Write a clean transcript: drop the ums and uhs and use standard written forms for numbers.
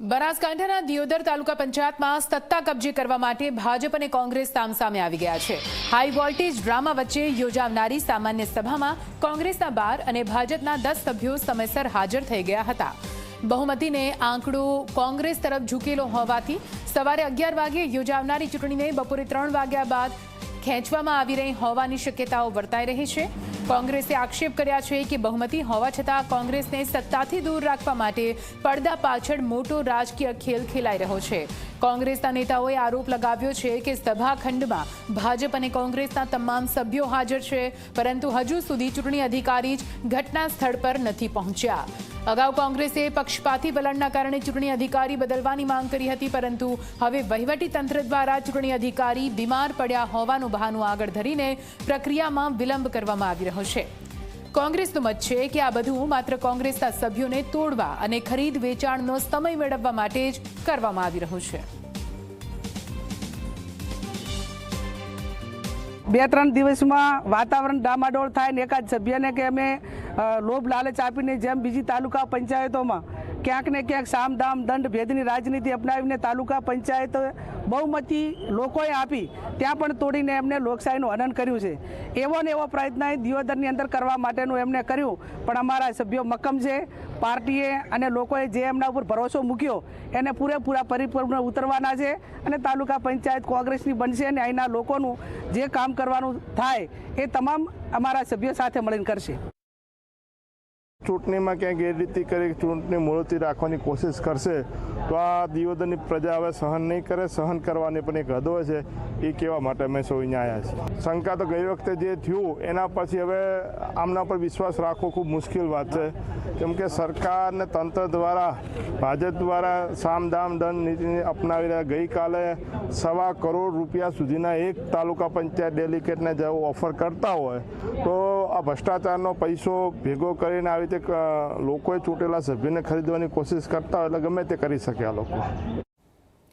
બનાસકાંઠાના દિયોદર તાલુકા પંચાયતમાં સત્તા કબજે કરવા માટે ભાજપ અને કોંગ્રેસ સામસામે આવી ગયા છે। હાઈ વોલ્ટેજ ડ્રામા વચ્ચે યોજાનારી સામાન્ય સભામાં કોંગ્રેસના 12 અને ભાજપના 10 સભ્યો સમયસર હાજર થઈ ગયા હતા। બહુમતીને આંકડો કોંગ્રેસ તરફ ઝૂકેલો હોવાથી સવારે 11 વાગે યોજાનારી ચૂંટણીને બપોરે 3 વાગ્યા બાદ ખેંચવામાં આવી રહી હોવાની શક્યતાઓ વર્તાઈ રહી છે। કોંગ્રેસે આક્ષેપ કર્યા છે કે બહુમતી હોવા છતાં કોંગ્રેસને સત્તાથી દૂર રાખવા માટે પડદા પાછળ મોટો રાજકીય ખેલ ખેલાઈ રહ્યો છે। કોંગ્રેસના નેતાઓએ આરોપ લગાવ્યો છે કે સભાખંડમાં ભાજપ અને કોંગ્રેસના તમામ સભ્યો હાજર છે, પરંતુ હજુ સુધી ચૂંટણી અધિકારી જ ઘટના સ્થળ પર નથી પહોંચ્યા। અગાઉ કોંગ્રેસે પક્ષપાતી વલણના કારણે ચૂંટણી અધિકારી બદલવાની માંગ કરી હતી, પરંતુ હવે વહીવટી તંત્ર દ્વારા ચૂંટણી અધિકારી બીમાર પડ્યા હોવાનું બહાનું આગળ ધરીને પ્રક્રિયામાં વિલંબ કરવામાં આવી રહ્યો છે। કોંગ્રેસનું મત છે કે આ બધું માત્ર કોંગ્રેસના સભ્યોને તોડવા અને ખરીદ વેચાણનો સમય મેળવવા માટે જ કરવામાં આવી રહ્યું છે। 2-3 દિવસમાં વાતાવરણ ડામાડોળ થાય ને એકાદ સભ્યને કે અમે લોભ લાલચ આપીને જેમ બીજી તાલુકા પંચાયતોમાં ક્યાંક ને ક્યાંક સામ દામ દંડ ભેદની રાજનીતિ અપનાવીને તાલુકા પંચાયત બહુમતી લોકોએ આપી ત્યાં પણ તોડીને એમને લોકશાહીનું હનન કર્યું છે। એવો ને એવો પ્રયત્ન દિયોદરની અંદર કરવા માટેનું એમને કર્યું, પણ અમારા સભ્યો મક્કમ છે। પાર્ટીએ અને લોકોએ જે એમના ઉપર ભરોસો મૂક્યો એને પૂરેપૂરા પરિપૂર્ણ ઉતરવાના છે અને તાલુકા પંચાયત કોંગ્રેસની બનશે અને અહીંના લોકોનું જે કામ કરવાનું થાય એ તમામ અમારા સભ્યો સાથે મળીને કરશે। ચૂંટણીમાં ક્યાંક ગેરરીતિ કરી ચૂંટણી મુલતવી રાખવાની કોશિશ કરશે તો આ દિયોદરની પ્રજા હવે સહન નહીં કરે। સહન કરવાની પણ એક હદ હોય છે, એ કહેવા માટે અમે સૌ અહીંયા આવ્યા છીએ। શંકા તો ગઈ વખતે જે થયું એના પછી હવે આમના પર વિશ્વાસ રાખવો ખૂબ મુશ્કેલ વાત છે, કેમ કે સરકાર ને તંત્ર દ્વારા ભાજપ દ્વારા સામ દામ દંડ નીતિ અપનાવી રહ્યા। ગઈકાલે ₹1.25 કરોડ રૂપિયા સુધીના એક તાલુકા પંચાયત ડેલિકેટને જો ઓફર કરતા હોય તો આ ભ્રષ્ટાચારનો પૈસો ભેગો કરીને આવી રીતે લોકોએ ચૂંટેલા સભ્યને ખરીદવાની કોશિશ કરતા હોય એટલે ગમે તે કરી શકે આ લોકો।